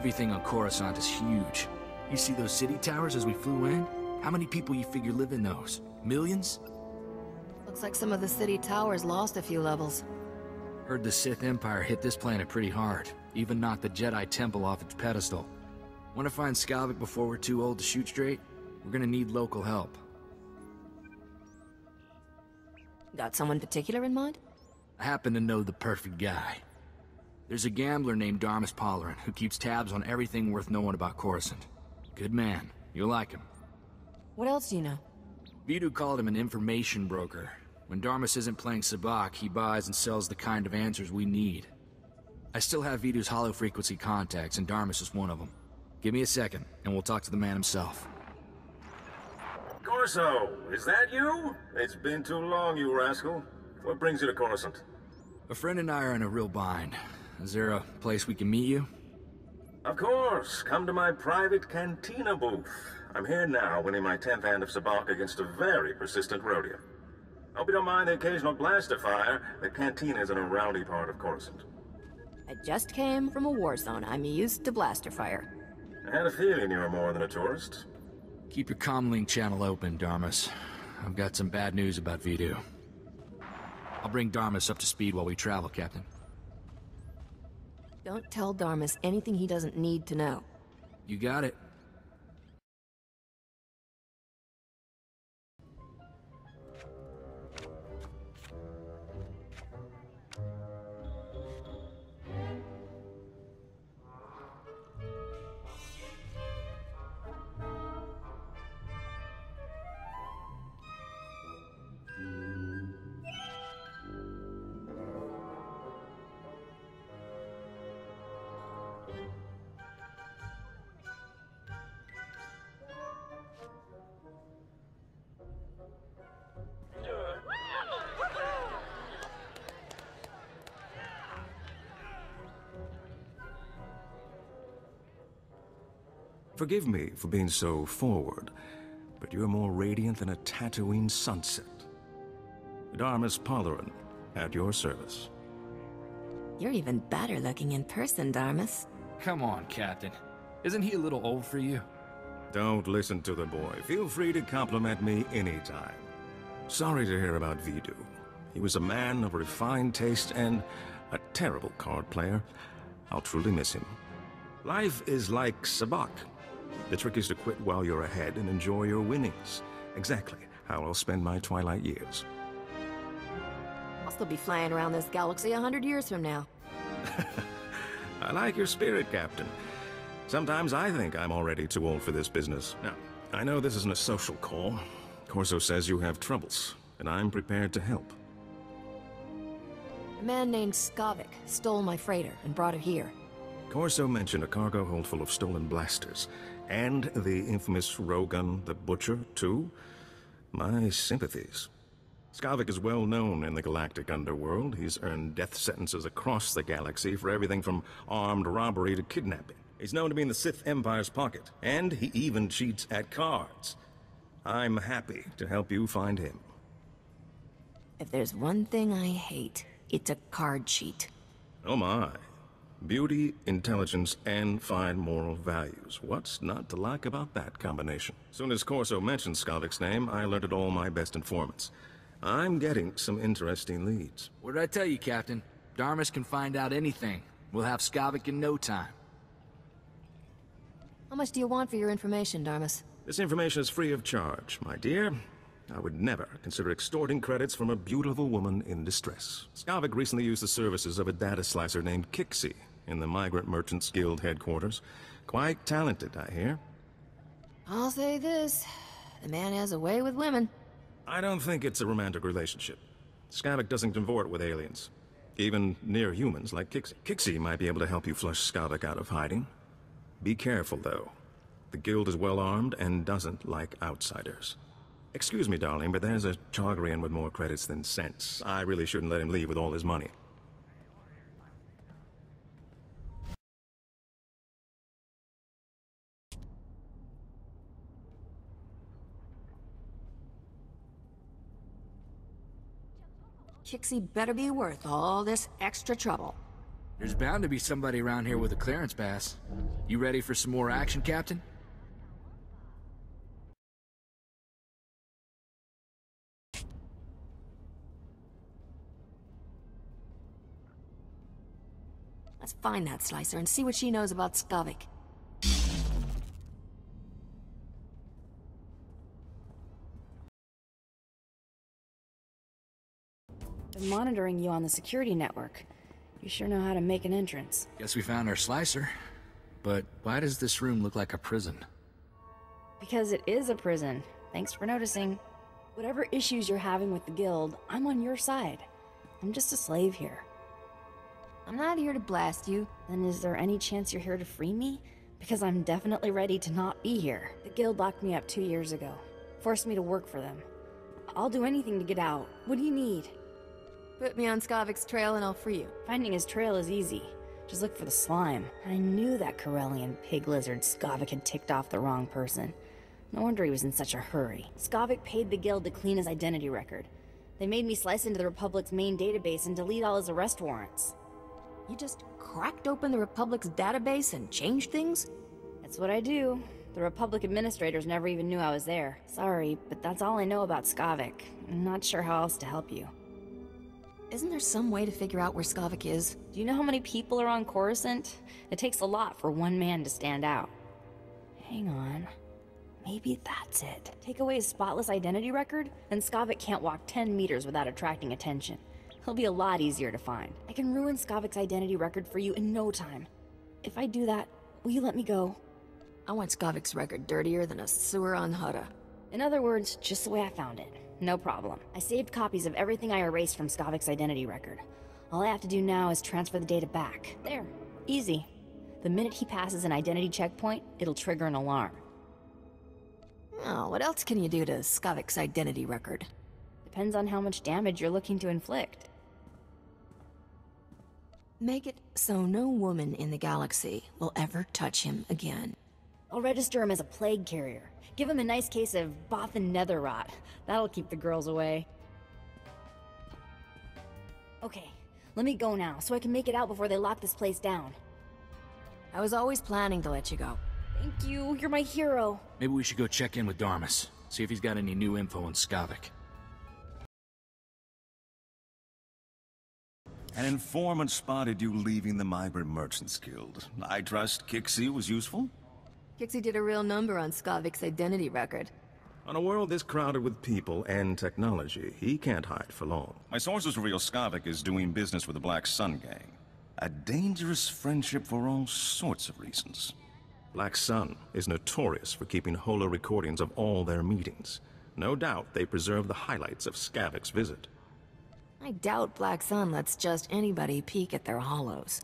Everything on Coruscant is huge. You see those city towers as we flew in? How many people you figure live in those? Millions? Looks like some of the city towers lost a few levels. Heard the Sith Empire hit this planet pretty hard. Even knocked the Jedi Temple off its pedestal. Want to find Skavik before we're too old to shoot straight? We're gonna need local help. Got someone particular in mind? I happen to know the perfect guy. There's a gambler named Darmus Polarin who keeps tabs on everything worth knowing about Coruscant. Good man. You'll like him. What else do you know? Vidu called him an information broker. When Darmus isn't playing Sabacc, he buys and sells the kind of answers we need. I still have Vidu's hollow-frequency contacts, and Darmus is one of them. Give me a second, and we'll talk to the man himself. Corso, is that you? It's been too long, you rascal. What brings you to Coruscant? A friend and I are in a real bind. Is there a place we can meet you? Of course. Come to my private cantina booth. I'm here now, winning my 10th hand of Sabacc against a very persistent Rhodian. Hope you don't mind the occasional blaster fire. The cantina is in a rowdy part of Coruscant. I just came from a war zone. I'm used to blaster fire. I had a feeling you were more than a tourist. Keep your comlink channel open, Darmus. I've got some bad news about Vidu. I'll bring Darmus up to speed while we travel, Captain. Don't tell Darmus anything he doesn't need to know. You got it. Forgive me for being so forward, but you're more radiant than a Tatooine sunset. Darmus Polarin, at your service. You're even better looking in person, Darmus. Come on, Captain. Isn't he a little old for you? Don't listen to the boy. Feel free to compliment me anytime. Sorry to hear about Vidu. He was a man of refined taste and a terrible card player. I'll truly miss him. Life is like Sabacc. The trick is to quit while you're ahead and enjoy your winnings. Exactly how I'll spend my twilight years. I'll still be flying around this galaxy 100 years from now. I like your spirit, Captain. Sometimes I think I'm already too old for this business. Now, I know this isn't a social call. Corso says you have troubles, and I'm prepared to help. A man named Skavik stole my freighter and brought it here. Corso mentioned a cargo hold full of stolen blasters, and the infamous Rogun the Butcher, too. My sympathies. Skavik is well known in the galactic underworld. He's earned death sentences across the galaxy for everything from armed robbery to kidnapping. He's known to be in the Sith Empire's pocket, and he even cheats at cards. I'm happy to help you find him. If there's one thing I hate, it's a card cheat. Oh my. Beauty, intelligence, and fine moral values. What's not to like about that combination? Soon as Corso mentioned Skavik's name, I alerted all my best informants. I'm getting some interesting leads. What did I tell you, Captain? Darmus can find out anything. We'll have Skavik in no time. How much do you want for your information, Darmus? This information is free of charge, my dear. I would never consider extorting credits from a beautiful woman in distress. Skavik recently used the services of a data slicer named Kixie in the Migrant Merchants Guild headquarters. Quite talented, I hear. I'll say this. The man has a way with women. I don't think it's a romantic relationship. Skavik doesn't cavort with aliens. Even near humans like Kixie. Kixie might be able to help you flush Skavik out of hiding. Be careful, though. The Guild is well armed and doesn't like outsiders. Excuse me, darling, but there's a Chagrian with more credits than sense. I really shouldn't let him leave with all his money. Kixie better be worth all this extra trouble. There's bound to be somebody around here with a clearance pass. You ready for some more action, Captain? Let's find that Slicer and see what she knows about Skavik. They're monitoring you on the security network. You sure know how to make an entrance. Guess we found our Slicer. But why does this room look like a prison? Because it is a prison. Thanks for noticing. Whatever issues you're having with the guild, I'm on your side. I'm just a slave here. I'm not here to blast you. Then is there any chance you're here to free me? Because I'm definitely ready to not be here. The guild locked me up 2 years ago. Forced me to work for them. I'll do anything to get out. What do you need? Put me on Skavik's trail and I'll free you. Finding his trail is easy. Just look for the slime. I knew that Corellian pig lizard Skavik had ticked off the wrong person. No wonder he was in such a hurry. Skavik paid the guild to clean his identity record. They made me slice into the Republic's main database and delete all his arrest warrants. You just cracked open the Republic's database and changed things? That's what I do. The Republic administrators never even knew I was there. Sorry, but that's all I know about Skavik. I'm not sure how else to help you. Isn't there some way to figure out where Skavik is? Do you know how many people are on Coruscant? It takes a lot for one man to stand out. Hang on. Maybe that's it. Take away his spotless identity record, and Skavik can't walk 10 meters without attracting attention. He'll be a lot easier to find. I can ruin Skavik's identity record for you in no time. If I do that, will you let me go? I want Skavik's record dirtier than a sewer on Hutta. In other words, just the way I found it. No problem. I saved copies of everything I erased from Skavik's identity record. All I have to do now is transfer the data back. There. Easy. The minute he passes an identity checkpoint, it'll trigger an alarm. Oh, what else can you do to Skavik's identity record? Depends on how much damage you're looking to inflict. Make it so no woman in the galaxy will ever touch him again. I'll register him as a plague carrier. Give him a nice case of Bothan nether rot. That'll keep the girls away. Okay, let me go now, so I can make it out before they lock this place down. I was always planning to let you go. Thank you, you're my hero. Maybe we should go check in with Darmus, see if he's got any new info on Skavik. An informant spotted you leaving the Migrant Merchants Guild. I trust Kixie was useful? Kixie did a real number on Skavik's identity record. On a world this crowded with people and technology, he can't hide for long. My sources reveal Skavik is doing business with the Black Sun Gang. A dangerous friendship for all sorts of reasons. Black Sun is notorious for keeping holo recordings of all their meetings. No doubt they preserve the highlights of Skavik's visit. I doubt Black Sun lets just anybody peek at their hollows.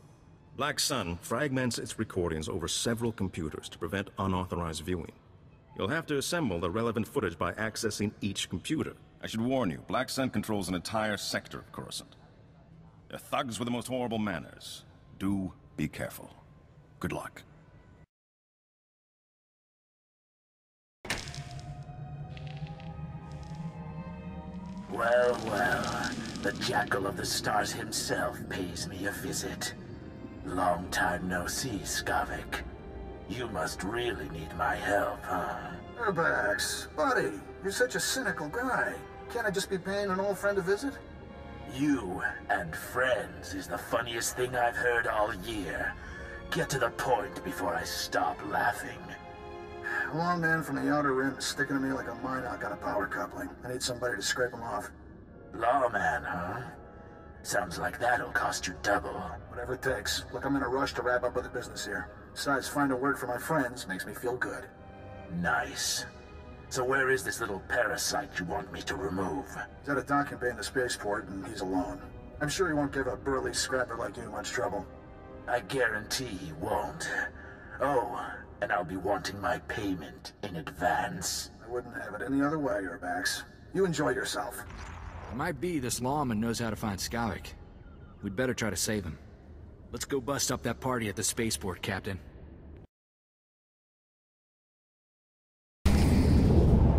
Black Sun fragments its recordings over several computers to prevent unauthorized viewing. You'll have to assemble the relevant footage by accessing each computer. I should warn you, Black Sun controls an entire sector of Coruscant. They're thugs with the most horrible manners. Do be careful. Good luck. Well, well, the Jackal of the Stars himself pays me a visit. Long time no see, Skavik. You must really need my help, huh? Urbax, buddy, you're such a cynical guy. Can't I just be paying an old friend a visit? You and friends is the funniest thing I've heard all year. Get to the point before I stop laughing. A long man from the Outer Rim is sticking to me like a minoc on a power coupling. I need somebody to scrape him off. Lawman, huh? Sounds like that'll cost you double. Whatever it takes. Look, I'm in a rush to wrap up with the business here. Besides, finding work for my friends makes me feel good. Nice. So where is this little parasite you want me to remove? He's at a docking bay in the spaceport, and he's alone. I'm sure he won't give a burly scrapper like you much trouble. I guarantee he won't. Oh, and I'll be wanting my payment in advance. I wouldn't have it any other way, Urbax. You enjoy yourself. It might be this lawman knows how to find Skavik. We'd better try to save him. Let's go bust up that party at the spaceport, Captain.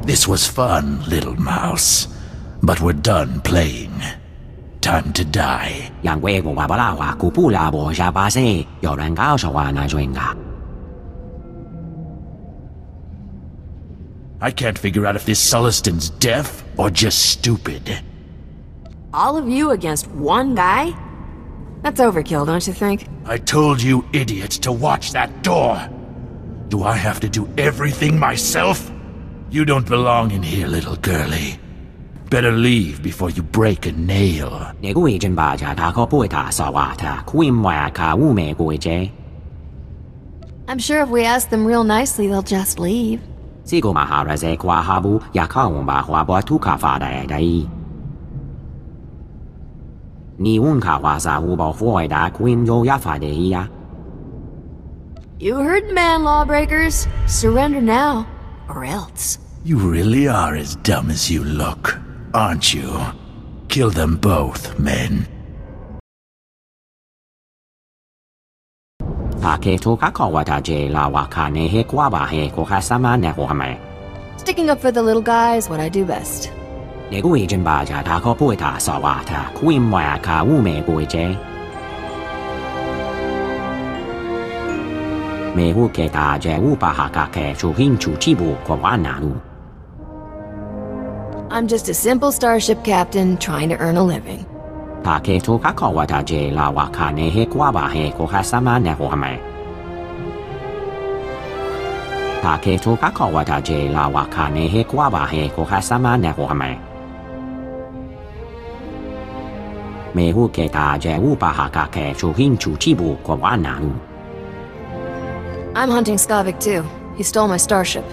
This was fun, little mouse. But we're done playing. time to die. I can't figure out if this Sullistan's deaf or just stupid. All of you against one guy? That's overkill, don't you think? I told you idiots to watch that door. Do I have to do everything myself? You don't belong in here, little girlie. Better leave before you break a nail. I'm sure if we ask them real nicely, they'll just leave. You heard the man, lawbreakers. Surrender now, or else. You really are as dumb as you look, aren't you? Kill them both, men. Sticking up for the little guy is what I do best. I'm just a simple starship captain trying to earn a living. I'm hunting Skavik too. He stole my starship.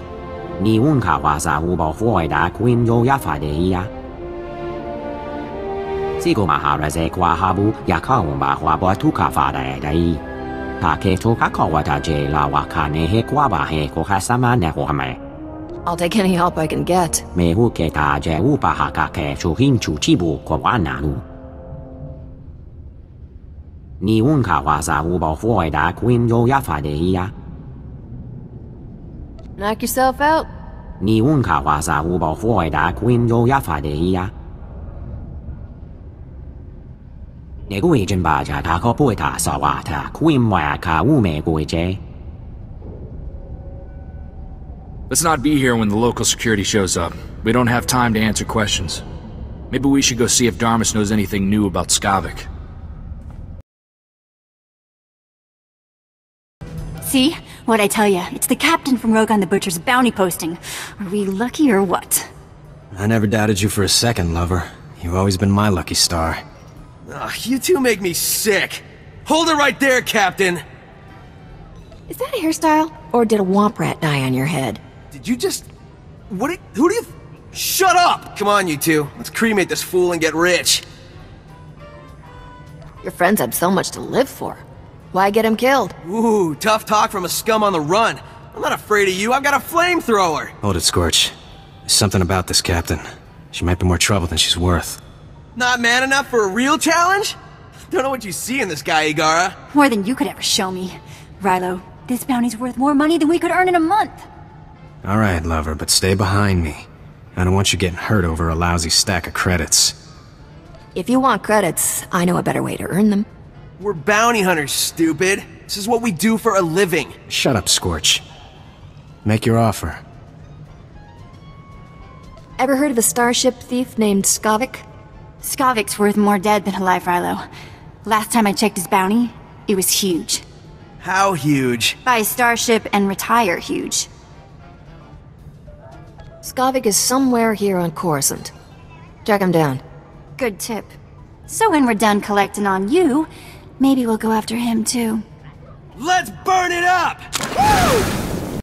I'll take any help I can get. Knock yourself out. Let's not be here when the local security shows up. We don't have time to answer questions. Maybe we should go see if Darmus knows anything new about Skavik. See? What'd I tell you? It's the captain from Rogue on the Butcher's bounty posting. Are we lucky or what? I never doubted you for a second, lover. You've always been my lucky star. Ugh, you two make me sick. Hold it right there, Captain! Is that a hairstyle? Or did a womp rat die on your head? Did you just... who do you... Shut up! Come on, you two. Let's cremate this fool and get rich. Your friends have so much to live for. Why get him killed? Ooh, tough talk from a scum on the run. I'm not afraid of you, I've got a flamethrower! Hold it, Scorch. There's something about this captain. She might be more trouble than she's worth. Not man enough for a real challenge? Don't know what you see in this guy, Igara. More than you could ever show me. Rilo, this bounty's worth more money than we could earn in a month. Alright, lover, but stay behind me. I don't want you getting hurt over a lousy stack of credits. If you want credits, I know a better way to earn them. We're bounty hunters, stupid. This is what we do for a living. Shut up, Scorch. Make your offer. Ever heard of a starship thief named Skavik? Skavik's worth more dead than alive, Rilo. Last time I checked his bounty, it was huge. How huge? Buy a starship and retire huge. Skavik is somewhere here on Coruscant. Track him down. Good tip. So when we're done collecting on you, maybe we'll go after him too. Let's burn it up! Woo!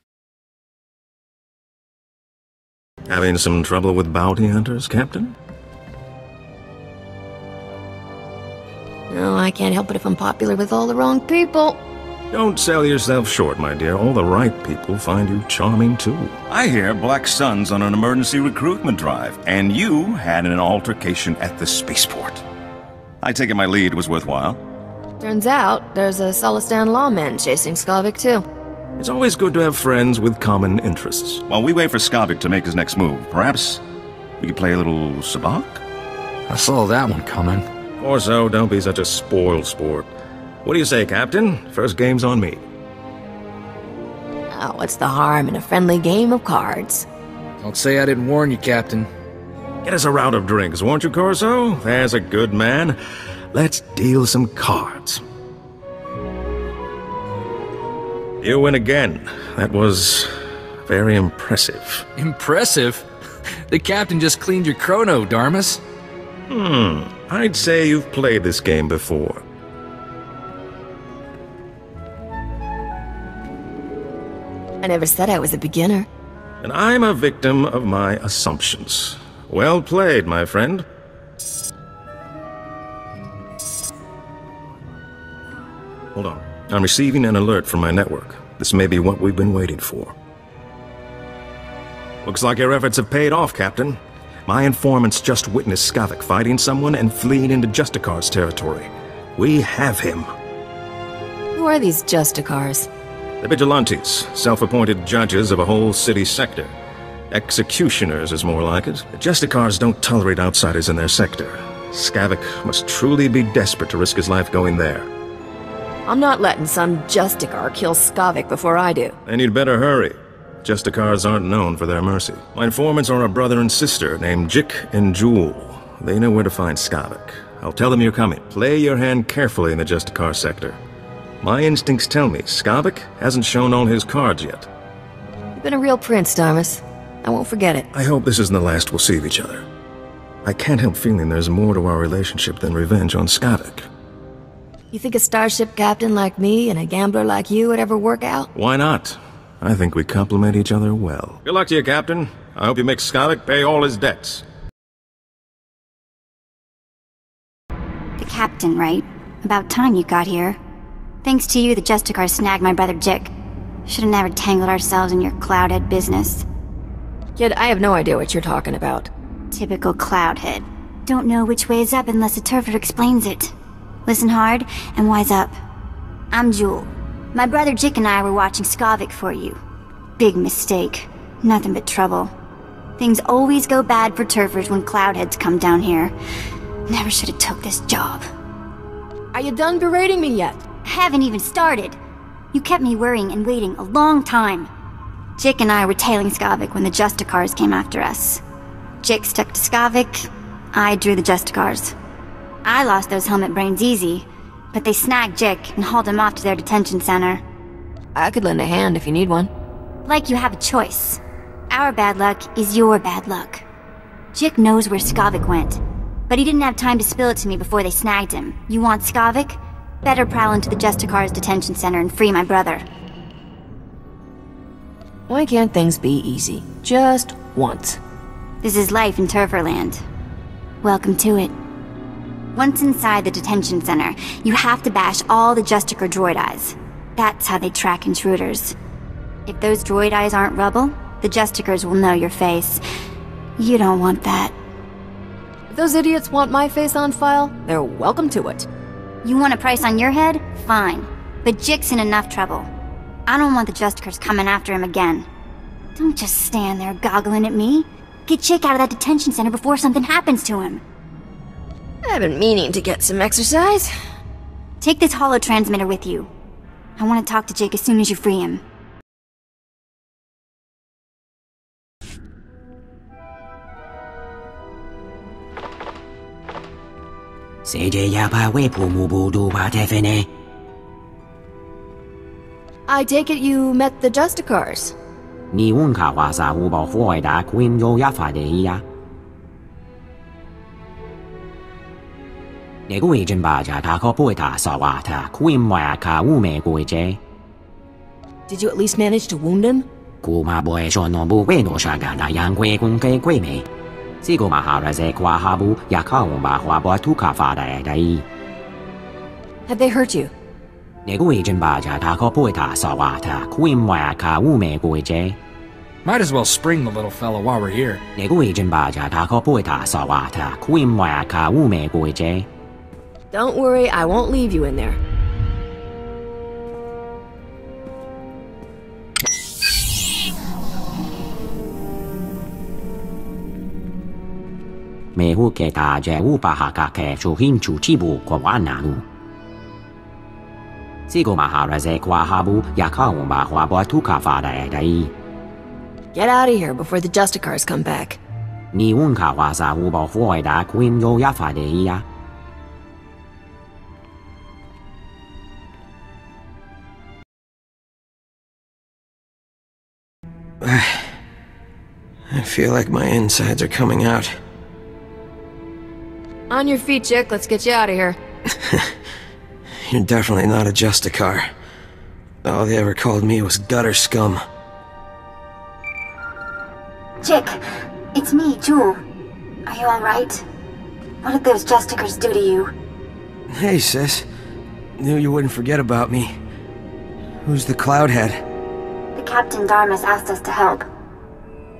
Having some trouble with bounty hunters, Captain? No, I can't help it if I'm popular with all the wrong people. Don't sell yourself short, my dear. All the right people find you charming, too. I hear Black Sun's on an emergency recruitment drive, and you had an altercation at the spaceport. I take it my lead was worthwhile. Turns out, there's a Sulistan lawman chasing Skavik too. It's always good to have friends with common interests. While we wait for Skavik to make his next move, perhaps we could play a little sabacc? I saw that one coming. Or so, don't be such a spoiled sport. What do you say, Captain? First game's on me. Oh, what's the harm in a friendly game of cards? Don't say I didn't warn you, Captain. Get us a round of drinks, won't you, Corso? There's a good man. Let's deal some cards. You win again. That was very impressive. Impressive? The Captain just cleaned your chrono, Darmus. I'd say you've played this game before. I never said I was a beginner. And I'm a victim of my assumptions. Well played, my friend. Hold on. I'm receiving an alert from my network. This may be what we've been waiting for. Looks like your efforts have paid off, Captain. My informants just witnessed Skavik fighting someone and fleeing into Justicar's territory. We have him. Who are these Justicars? The vigilantes, self-appointed judges of a whole city sector. Executioners is more like it. The Justicars don't tolerate outsiders in their sector. Skavik must truly be desperate to risk his life going there. I'm not letting some Justicar kill Skavik before I do. Then you'd better hurry. Justicars aren't known for their mercy. My informants are a brother and sister named Jik and Jewel. They know where to find Skavik. I'll tell them you're coming. Play your hand carefully in the Justicar sector. My instincts tell me Skavik hasn't shown all his cards yet. You've been a real prince, Darmus. I won't forget it. I hope this isn't the last we'll see of each other. I can't help feeling there's more to our relationship than revenge on Skavik. You think a starship captain like me and a gambler like you would ever work out? Why not? I think we complement each other well. Good luck to you, Captain. I hope you make Skavik pay all his debts. The captain, right? About time you got here. Thanks to you, the Justicar snagged my brother Jik. Should've never tangled ourselves in your cloudhead business. Kid, I have no idea what you're talking about. Typical cloudhead. Don't know which way is up unless a turfer explains it. Listen hard and wise up. I'm Jewel. My brother Jik and I were watching Skavik for you. Big mistake. Nothing but trouble. Things always go bad for turfers when cloudheads come down here. Never should have took this job. Are you done berating me yet? Haven't even started. You kept me worrying and waiting a long time. Jik and I were tailing Skavik when the Justicars came after us. Jik stuck to Skavik, I drew the Justicars. I lost those helmet brains easy, but they snagged Jik and hauled him off to their detention center. I could lend a hand if you need one. Like you have a choice. Our bad luck is your bad luck. Jik knows where Skavik went, but he didn't have time to spill it to me before they snagged him. You want Skavik? Better prowl into the Justicar's detention center and free my brother. Why can't things be easy? Just once. This is life in Turferland. Welcome to it. Once inside the detention center, you have to bash all the Justicar droid eyes. That's how they track intruders. If those droid eyes aren't rubble, the Justicars will know your face. You don't want that. If those idiots want my face on file, they're welcome to it. You want a price on your head? Fine. But Jik's in enough trouble. I don't want the Justicars coming after him again. Don't just stand there goggling at me. Get Jik out of that detention center before something happens to him. I've been meaning to get some exercise. Take this holo transmitter with you. I want to talk to Jik as soon as you free him. I take it you met the Justicars. Did you at least manage to wound him? Have they hurt you? Might as well spring the little fellow while we're here. Don't worry, I won't leave you in there. me huke ta je upahaka ke chuhinchu chibu kwanalu. Sigo maharaze kwahabu yakawumba huabatuka fada dai. Get out of here before the Justicars come back. Ni unka waza ubo fuida quim yo yafadeia. I feel like my insides are coming out. On your feet, chick. Let's get you out of here. You're definitely not a Justicar. All they ever called me was gutter scum. Chick, it's me, Jewel. Are you alright? What did those Justicars do to you? Hey, sis. Knew you wouldn't forget about me. Who's the Cloudhead? The Captain Darmus asked us to help.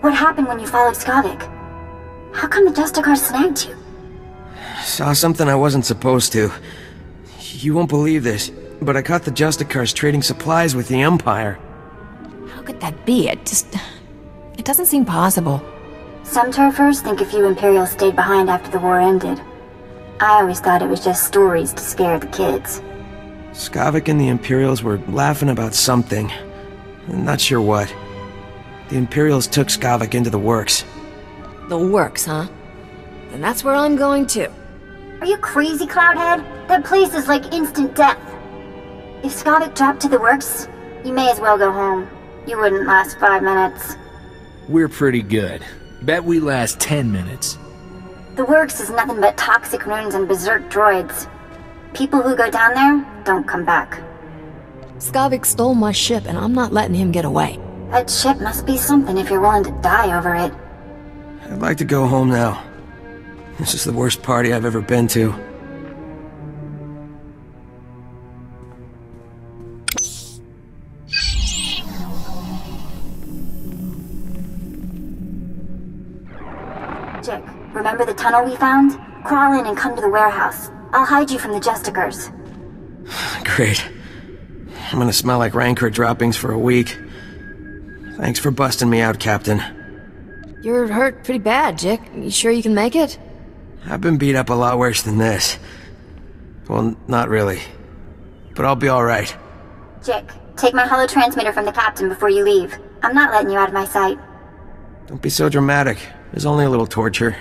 What happened when you followed Skavik? How come the Justicars snagged you? Saw something I wasn't supposed to. You won't believe this, but I caught the Justicars trading supplies with the Empire. How could that be? It doesn't seem possible. Some turfers think a few Imperials stayed behind after the war ended. I always thought it was just stories to scare the kids. Skavik and the Imperials were laughing about something. I'm not sure what. The Imperials took Skavik into the works. The works, huh? Then that's where I'm going too. Are you crazy, Cloudhead? That place is like instant death. If Skavik dropped to the works, you may as well go home. You wouldn't last 5 minutes. We're pretty good. Bet we last 10 minutes. The works is nothing but toxic ruins and berserk droids. People who go down there don't come back. Skavik stole my ship, and I'm not letting him get away. That ship must be something if you're willing to die over it. I'd like to go home now. This is the worst party I've ever been to. Jick, remember the tunnel we found? Crawl in and come to the warehouse. I'll hide you from the Justicars. Great. I'm gonna smell like Rancor droppings for a week. Thanks for busting me out, Captain. You're hurt pretty bad, Jick. You sure you can make it? I've been beat up a lot worse than this. Well, not really. But I'll be alright. Jick, take my holotransmitter from the captain before you leave. I'm not letting you out of my sight. Don't be so dramatic. There's only a little torture.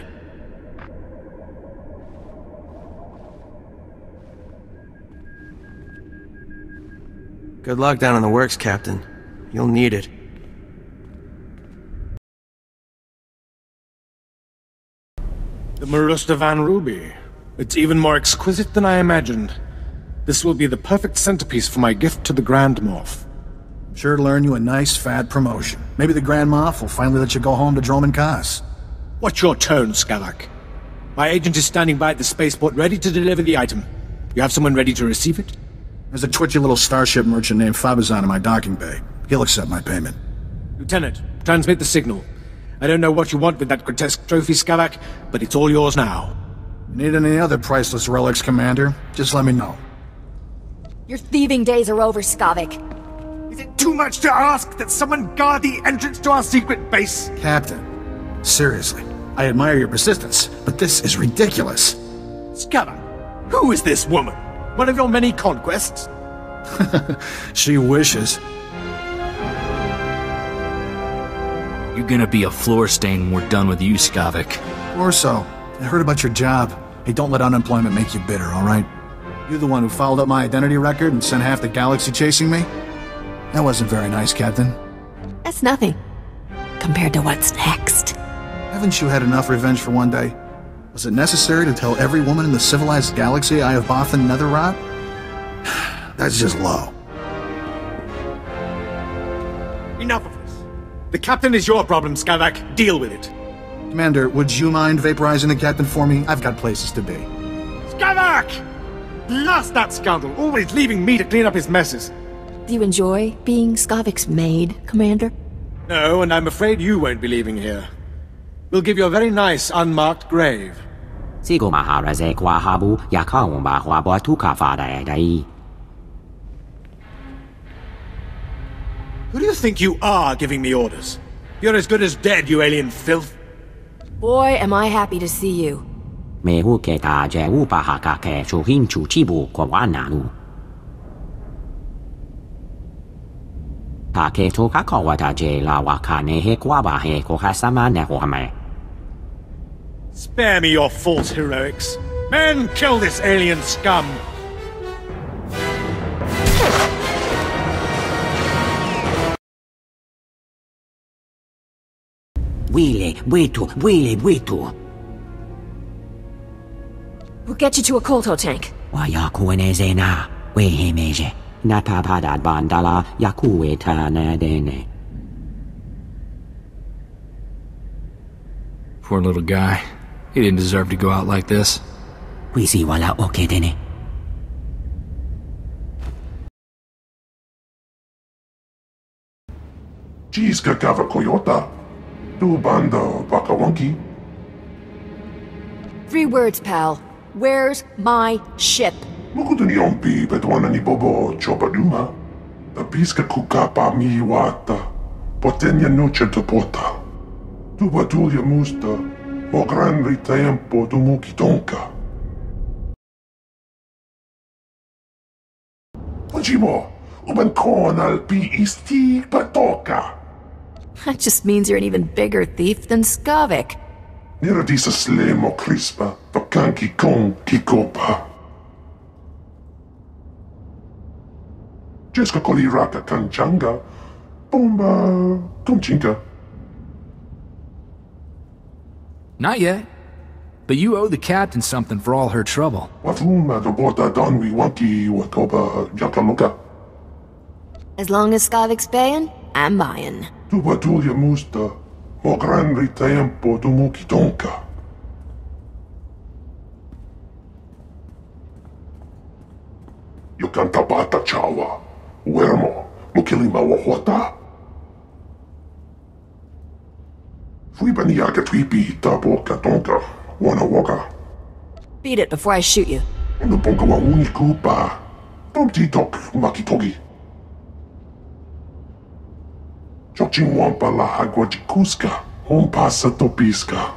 Good luck down in the works, Captain. You'll need it. The Marusta Van Ruby. It's even more exquisite than I imagined. This will be the perfect centerpiece for my gift to the Grand Moff. Sure to learn you a nice, fat promotion. Maybe the Grand Moff will finally let you go home to Droman Kaas. Watch your tone, Skavak. My agent is standing by at the spaceport ready to deliver the item. You have someone ready to receive it? There's a twitchy little starship merchant named Fabizon in my docking bay. He'll accept my payment. Lieutenant, transmit the signal. I don't know what you want with that grotesque trophy, Skavak, but it's all yours now. You need any other priceless relics, Commander? Just let me know. Your thieving days are over, Skavik. Is it too much to ask that someone guard the entrance to our secret base? Captain, seriously, I admire your persistence, but this is ridiculous. Skavak, who is this woman? One of your many conquests? She wishes. You're gonna be a floor stain when we're done with you, Skavik. Or so. I heard about your job. Hey, don't let unemployment make you bitter, alright? You're the one who fouled up my identity record and sent half the galaxy chasing me? That wasn't very nice, Captain. That's nothing, compared to what's next. Haven't you had enough revenge for one day? Was it necessary to tell every woman in the civilized galaxy I have Bothan Netherrot? That's just low. Enough of this. The captain is your problem, Skavak. Deal with it. Commander, would you mind vaporizing the captain for me? I've got places to be. Skavak! Blast that scoundrel, always leaving me to clean up his messes. Do you enjoy being Skavik's maid, Commander? No, and I'm afraid you won't be leaving here. We'll give you a very nice, unmarked grave. Sigo maharaze kwahabu yakawumba huabatuka fada dai. Who do you think you are giving me orders? You're as good as dead, you alien filth. Boy, am I happy to see you. Me huke ta je upahaka ke chuhin chuchibu kwa wananu. Ta ke toka kawata je la wakane he kwaba he kohasama ne hohame. Spare me your false heroics. Men, kill this alien scum! Wile, witu. We'll get you to a Kolto tank. Wayakueneze na, wehemeje. Natapadad bandala yakueta na dene. Poor little guy. He didn't deserve to go out like this. Wisi wala okedene. Jeez kakava koyota. Tu banda bakawonki. 3 words, pal. Where's my ship? Mukutuni ompi betwana ni bobo chopaduma. The piska kukapa mi wata. Potenya noche te pota. Tu batulya musta. Mo gran ritempo tu muki tonka. Ojimo, uban kon al pi isti patoka. That just means you're an even bigger thief than Skavik. Niradisa slemo crispa, pakanki kon kikopa. Jeska koliraka kanchanga, bomba kumchinka. Not yet. But you owe the captain something for all her trouble. Wafuma do bota donwi wanki wakoba jakaluka. As long as Skavik's paying, I'm buying. Tu batulya musta, mo gran ritempo tu muki tonka. Yo canta bata chawa, uermo, mukilima wahota. Fui baniaka twipi taboka tonka, wana waka. Beat it before I shoot you. No ponka wa unikupa, tomti tok makitogi. Chochin wampa la agua jikuska, hon pasa topiska.